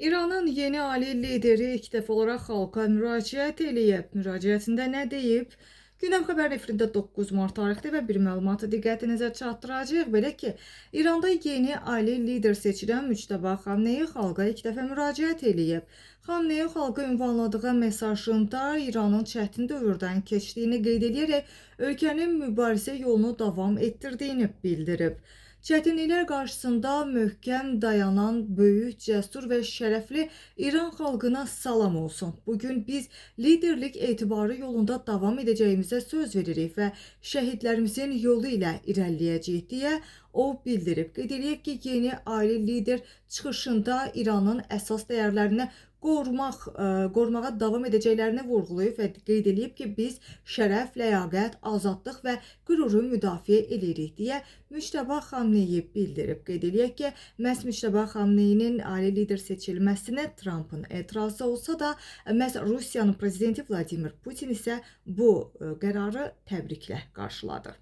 İranın yeni ali lideri ilk dəfə olaraq xalqa müraciət eləyib. Müraciətində nə deyib? Gündəm xəbər nefrində 9 mart tarixli və bir məlumatı diqqətinizə çatdıracağıq. Belə ki, İranda yeni ali lider seçilən Müçtəba Xamneyi xalqa ilk dəfə müraciət eləyib. Xamneyi xalqa ünvanladığı mesajında İranın çətin dövrdən keçdiyini qeyd edərək ölkənin mübarizə yolunu davam etdirdiyini bildirib. Çətinliklər qarşısında möhkəm dayanan böyük, cəsur və şərəfli İran xalqına salam olsun. Bugün biz liderlik etibarı yolunda davam edəcəyimizə söz veririk və şəhidlərimizin yolu ilə irəliləyəcəyik deyə o bildirib. Qeyd edək ki, yeni ali lider çıxışında İranın əsas dəyərlərini qorumağa davam edəcəklərini vurğulayıb və qeyd edib ki, biz şərəf, ləyaqət, azadlıq və qüruru müdafiə edirik deyə Müçtəba Xamneyi bildirib. Qeyd edək ki, məhz Müçtəba Xamneyinin ali lider seçilməsinə Trumpın etirazı olsa da, məhz Rusiyanın prezidenti Vladimir Putin isə bu qərarı təbriklə qarşıladı.